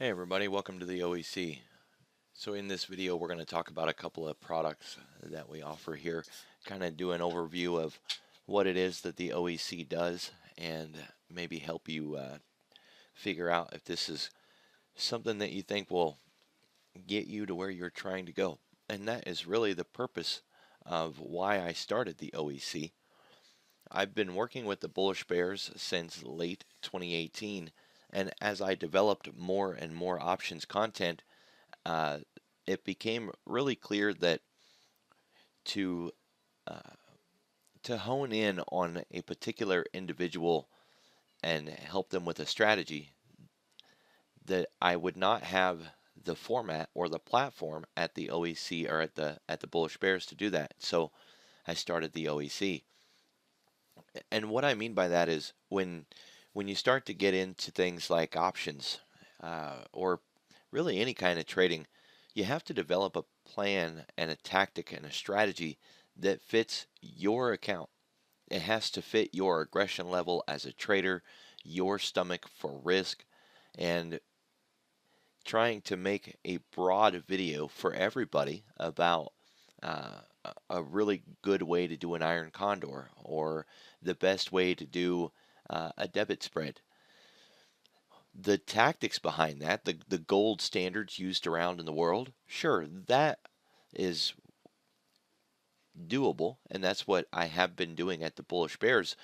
Hey everybody, welcome to the OEC. So in this video we're going to talk about a couple of products that we offer here, kind of do an overview of what it is that the OEC does and maybe help you figure out if this is something that you think will get you to where you're trying to go. And that is really the purpose of why I started the OEC. I've been working with the Bullish Bears since late 2018, and as I developed more and more options content, uh, it became really clear that to uh, to hone in on a particular individual and help them with a strategy, that I would not have the format or the platform at the OEC or at the Bullish Bears to do that. So I started the OEC. And what I mean by that is when you start to get into things like options or really any kind of trading, you have to develop a plan and a tactic and a strategy that fits your account. It has to fit your aggression level as a trader, your stomach for risk, and trying to make a broad video for everybody about a really good way to do an iron condor or the best way to do a debit spread. The tactics behind that, the gold standards used around in the world, sure, that is doable, and that's what I have been doing at the Bullish Bears.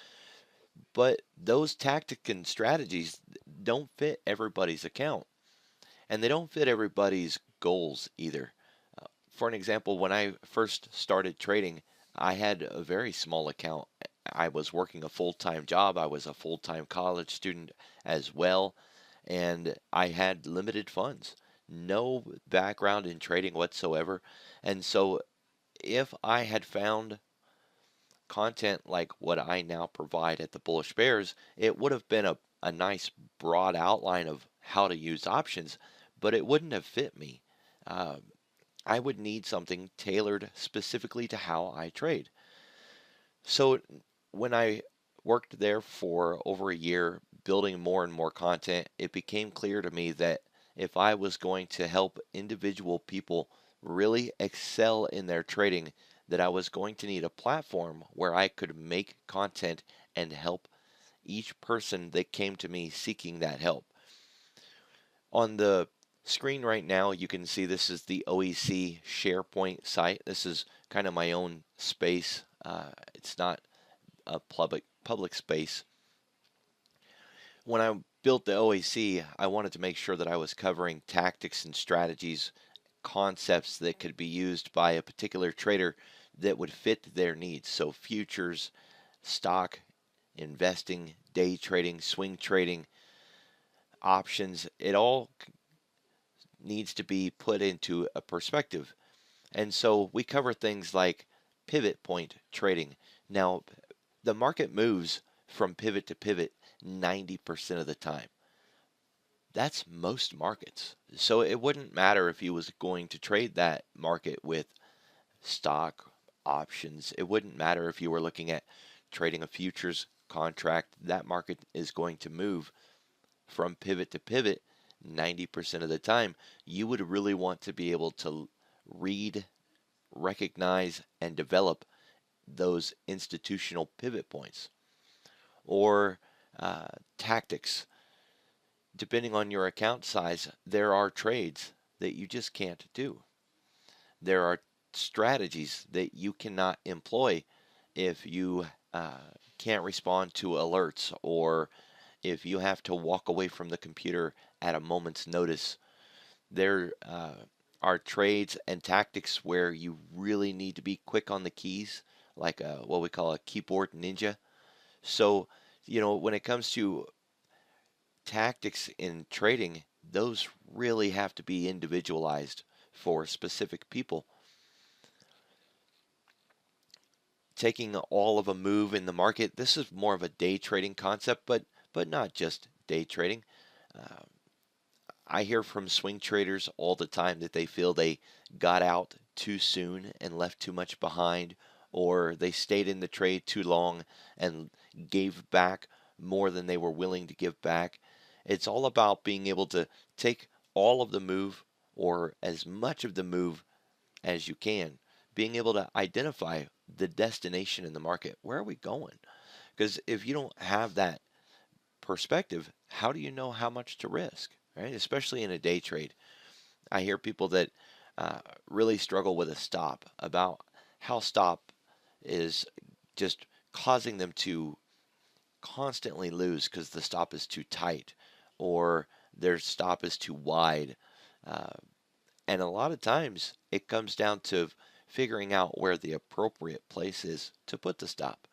But those tactics and strategies don't fit everybody's account, and they don't fit everybody's goals either. For an example, when I first started trading, I had a very small account. I was working a full-time job. I was a full-time college student as well, and I had limited funds, no background in trading whatsoever. And so if I had found content like what I now provide at the Bullish Bears, it would have been a nice broad outline of how to use options, but it wouldn't have fit me. Uh, I would need something tailored specifically to how I trade. So when I worked there for over a year, building more and more content, it became clear to me that if I was going to help individual people really excel in their trading, that I was going to need a platform where I could make content and help each person that came to me seeking that help. On the screen right now, you can see this is the OEC SharePoint site. This is kind of my own space. It's not a public space. When I built the OEC, I wanted to make sure that I was covering tactics and strategies, concepts that could be used by a particular trader that would fit their needs. So futures, stock, investing, day trading, swing trading, options, it all needs to be put into a perspective. And so we cover things like pivot point trading. Now, the market moves from pivot to pivot 90% of the time. That's most markets. So it wouldn't matter if you was going to trade that market with stock options. It wouldn't matter if you were looking at trading a futures contract. That market is going to move from pivot to pivot 90% of the time. You would really want to be able to read, recognize, and develop those institutional pivot points or tactics. Depending on your account size, there are trades that you just can't do. There are strategies that you cannot employ if you can't respond to alerts or if you have to walk away from the computer at a moment's notice. There are trades and tactics where you really need to be quick on the keys, like what we call a keyboard ninja. So, when it comes to tactics in trading, those really have to be individualized for specific people. Taking all of a move in the market, this is more of a day trading concept, but not just day trading. Uh, I hear from swing traders all the time that they feel they got out too soon and left too much behind, or they stayed in the trade too long and gave back more than they were willing to give back. It's all about being able to take all of the move or as much of the move as you can, being able to identify the destination in the market. Where are we going? Because if you don't have that perspective, how do you know how much to risk, right? Especially in a day trade. I hear people that uh, really struggle with a stop, about how stop is just causing them to constantly lose because the stop is too tight or their stop is too wide. Uh, and a lot of times it comes down to figuring out where the appropriate place is to put the stop.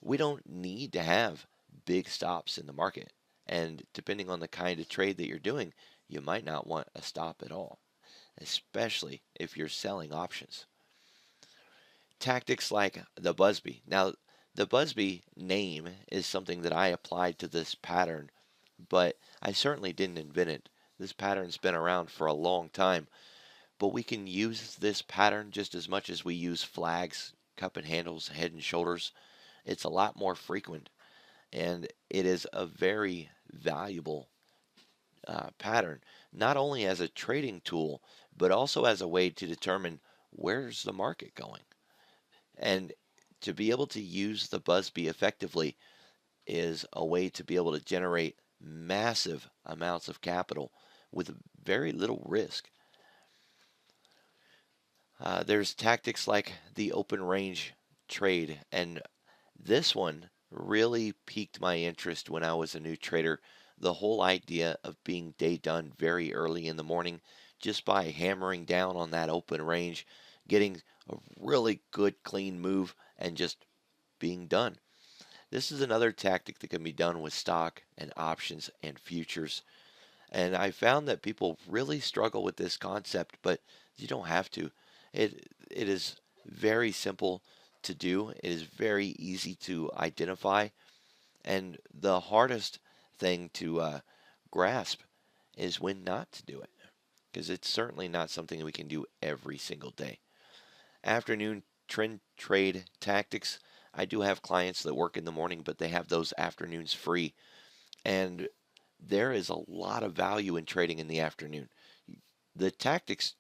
We don't need to have big stops in the market. And depending on the kind of trade that you're doing, you might not want a stop at all, especially if you're selling options. Tactics like the Busby. Now, the Busby name is something that I applied to this pattern, but I certainly didn't invent it. This pattern's been around for a long time, but we can use this pattern just as much as we use flags, cup and handles, head and shoulders. It's a lot more frequent, and it is a very valuable pattern, not only as a trading tool, but also as a way to determine where's the market going. And to be able to use the Busby effectively is a way to be able to generate massive amounts of capital with very little risk. There's tactics like the open range trade, and this one really piqued my interest when I was a new trader. The whole idea of being day done very early in the morning just by hammering down on that open range, getting a really good clean move, and just being done. This is another tactic that can be done with stock and options and futures. And I found that people really struggle with this concept, but you don't have to. It is very simple to do. It is very easy to identify, and the hardest thing to grasp is when not to do it, because it's certainly not something that we can do every single day. Afternoon trend trade tactics. I do have clients that work in the morning, but they have those afternoons free, and there is a lot of value in trading in the afternoon. The tactics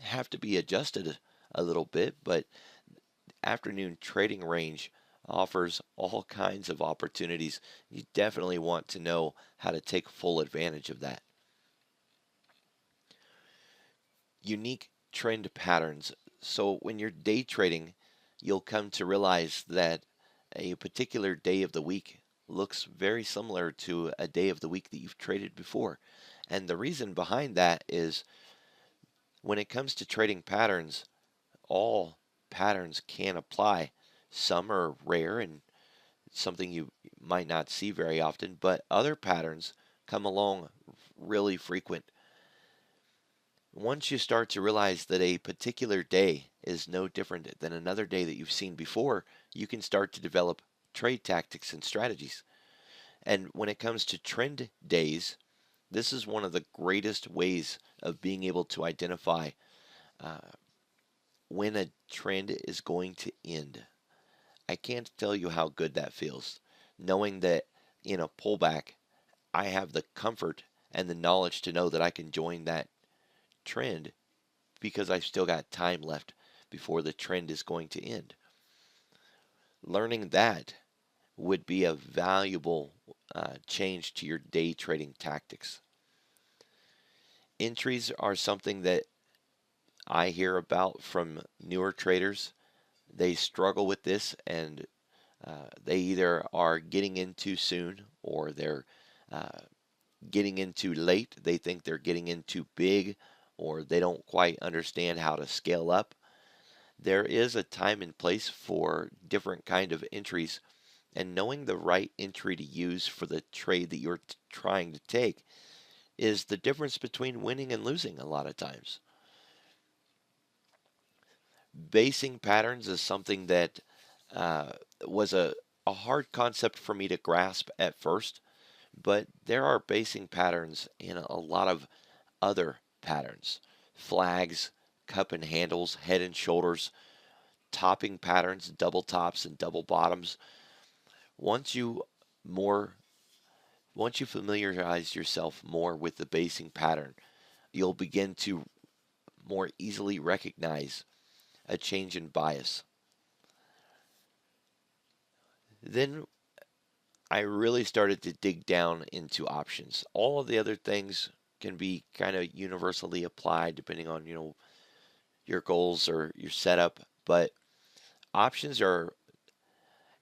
have to be adjusted a little bit, but afternoon trading range offers all kinds of opportunities. You definitely want to know how to take full advantage of that. Unique trend patterns. So when you're day trading, you'll come to realize that a particular day of the week looks very similar to a day of the week that you've traded before. And the reason behind that is when it comes to trading patterns, all patterns can apply. Some are rare and something you might not see very often, but other patterns come along really frequent. Once you start to realize that a particular day is no different than another day that you've seen before, you can start to develop trade tactics and strategies. And when it comes to trend days, this is one of the greatest ways of being able to identify uh, when a trend is going to end. I can't tell you how good that feels, knowing that in a pullback, I have the comfort and the knowledge to know that I can join that trend because I've still got time left before the trend is going to end. Learning that would be a valuable change to your day trading tactics. Entries are something that I hear about from newer traders. They struggle with this, and they either are getting in too soon or they're uh, getting in too late. They think they're getting in too big, or they don't quite understand how to scale up. There is a time and place for different kind of entries, and knowing the right entry to use for the trade that you're trying to take is the difference between winning and losing a lot of times. Basing patterns is something that uh, was a hard concept for me to grasp at first, but there are basing patterns in a lot of other patterns. Flags, cup and handles, head and shoulders, topping patterns, double tops and double bottoms. Once you more Once you familiarize yourself more with the basing pattern, you'll begin to more easily recognize a change in bias. Then I really started to dig down into options. All of the other things can be kind of universally applied depending on, your goals or your setup, but options are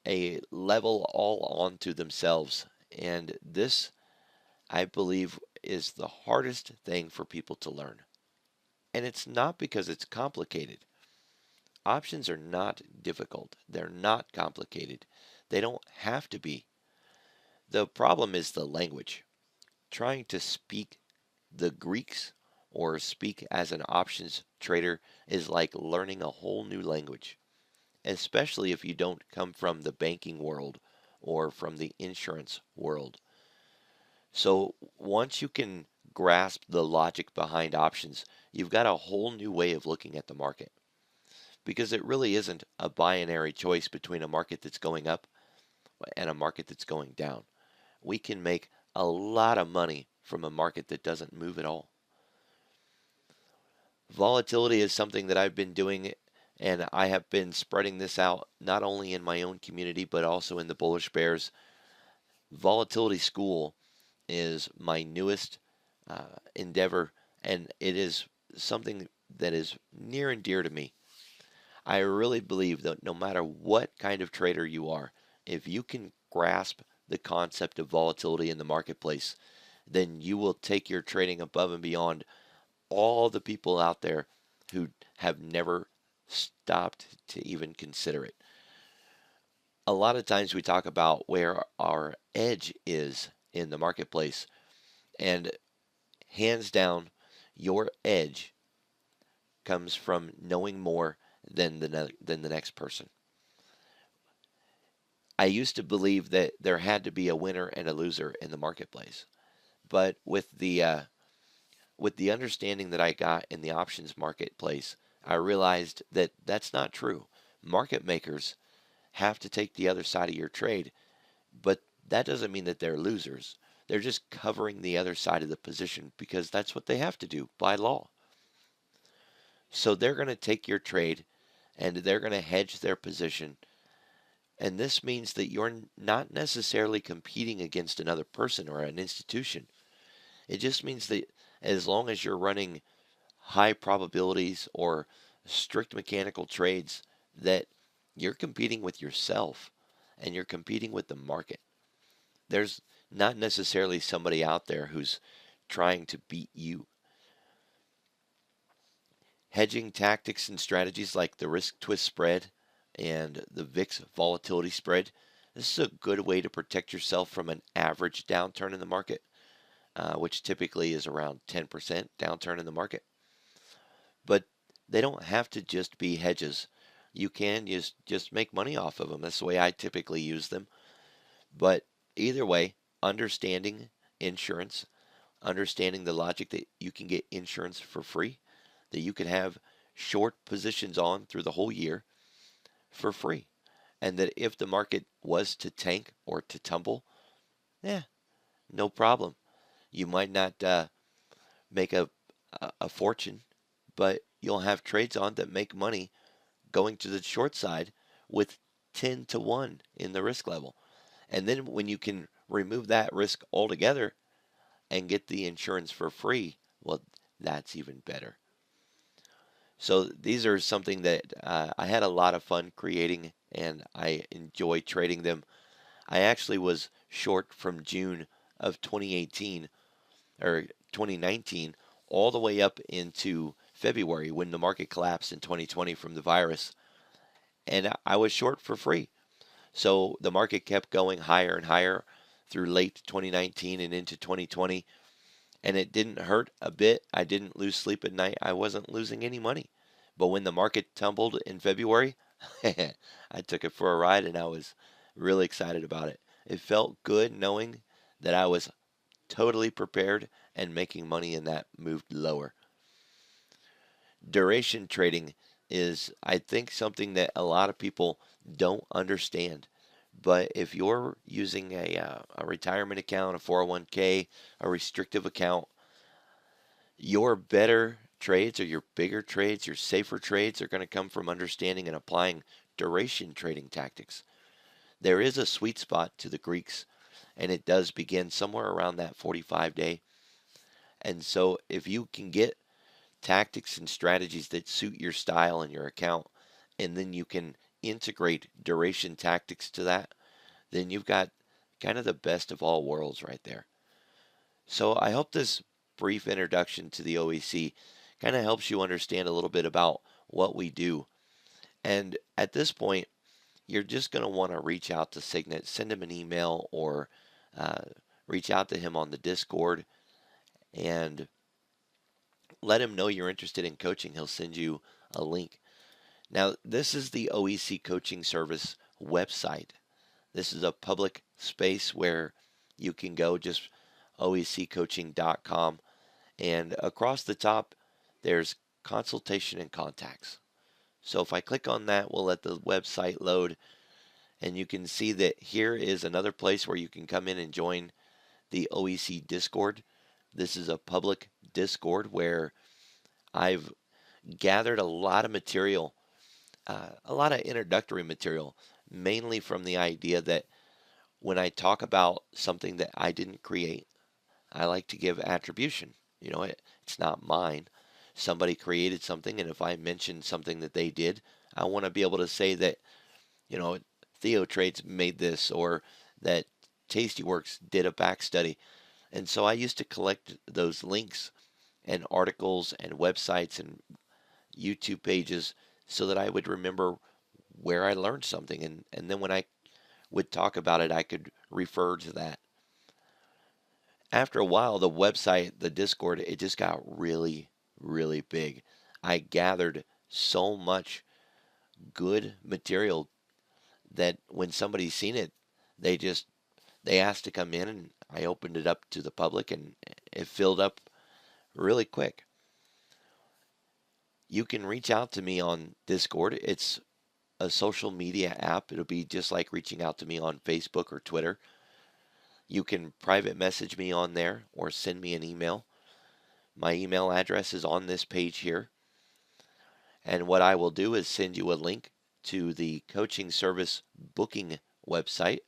a level all onto themselves. And this, I believe, is the hardest thing for people to learn. And it's not because it's complicated. Options are not difficult. They're not complicated. They don't have to be. The problem is the language. Trying to speak the Greeks or speak as an options trader is like learning a whole new language, especially if you don't come from the banking world or from the insurance world. So once you can grasp the logic behind options, you've got a whole new way of looking at the market because it really isn't a binary choice between a market that's going up and a market that's going down. We can make a lot of money from a market that doesn't move at all. Volatility is something that I've been doing, and I have been spreading this out not only in my own community but also in the Bullish Bears. Volatility School is my newest endeavor, and it is something that is near and dear to me. I really believe that no matter what kind of trader you are, if you can grasp the concept of volatility in the marketplace, then you will take your trading above and beyond all the people out there who have never stopped to even consider it. A lot of times we talk about where our edge is in the marketplace, and hands down, your edge comes from knowing more than the next person. I used to believe that there had to be a winner and a loser in the marketplace, but with the understanding that I got in the options marketplace, I realized that that's not true. Market makers have to take the other side of your trade, but that doesn't mean that they're losers. They're just covering the other side of the position because that's what they have to do by law. So they're going to take your trade and they're going to hedge their position. And this means that you're not necessarily competing against another person or an institution. It just means that as long as you're running high probabilities or strict mechanical trades, that you're competing with yourself and you're competing with the market. There's not necessarily somebody out there who's trying to beat you. Hedging tactics and strategies like the risk twist spread and the VIX volatility spread, this is a good way to protect yourself from an average downturn in the market, which typically is around 10% downturn in the market. But they don't have to just be hedges. You can just make money off of them. That's the way I typically use them. But either way, understanding insurance, understanding the logic that you can get insurance for free, that you can have short positions on through the whole year for free, and that if the market was to tank or to tumble, yeah, no problem. You might not make a fortune, but you'll have trades on that make money going to the short side with 10 to 1 in the risk level. And then when you can remove that risk altogether and get the insurance for free, well, that's even better. So these are something that I had a lot of fun creating, and I enjoy trading them. I actually was short from June of 2018 or 2019 all the way up into February when the market collapsed in 2020 from the virus, and I was short for free. So the market kept going higher and higher through late 2019 and into 2020, and it didn't hurt a bit. I didn't lose sleep at night. I wasn't losing any money. But when the market tumbled in February, I took it for a ride and I was really excited about it. It felt good knowing that I was totally prepared and making money in that moved lower. Duration trading is, I think, something that a lot of people don't understand. But if you're using a retirement account, a 401k, a restrictive account, your better trades or your bigger trades, your safer trades are going to come from understanding and applying duration trading tactics. There is a sweet spot to the Greeks, and it does begin somewhere around that 45 day. And so if you can get tactics and strategies that suit your style and your account, and then you can integrate duration tactics to that, then you've got kind of the best of all worlds right there. So I hope this brief introduction to the OEC kind of helps you understand a little bit about what we do. And at this point, you're just going to want to reach out to Signet, send him an email, or uh, reach out to him on the Discord and let him know you're interested in coaching. He'll send you a link. Now, this is the OEC Coaching Service website. This is a public space where you can go, just oeccoaching.com, and across the top there's consultation and contacts. So if I click on that, we'll let the website load, and you can see that here is another place where you can come in and join the OEC Discord. This is a public Discord where I've gathered a lot of material, a lot of introductory material, mainly from the idea that when I talk about something that I didn't create, I like to give attribution. It's not mine. Somebody created something, and if I mention something that they did, I want to be able to say that, you know, Theo Trades made this, or that Tastyworks did a back study. And so I used to collect those links and articles and websites and YouTube pages so that I would remember where I learned something. And then when I would talk about it, I could refer to that. After a while, the website, the Discord, it just got really, really big. I gathered so much good material that when somebody's seen it, they asked to come in, and I opened it up to the public, and it filled up really quick. You can reach out to me on Discord. It's a social media app. It'll be just like reaching out to me on Facebook or Twitter. You can private message me on there or send me an email. My email address is on this page here. And what I will do is send you a link to the coaching service booking website.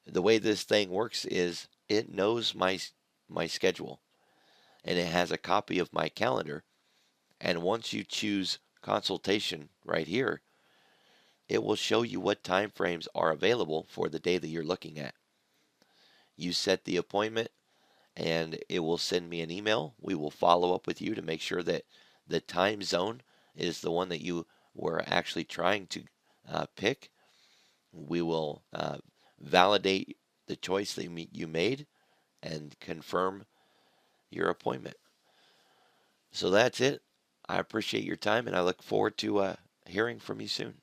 The way this thing works is it knows my schedule, and it has a copy of my calendar. And once you choose consultation right here, it will show you what time frames are available for the day that you're looking at. You set the appointment, and it will send me an email. We will follow up with you to make sure that the time zone is the one that you were actually trying to pick. We will validate the choice that you made and confirm your appointment. So that's it. I appreciate your time, and I look forward to hearing from you soon.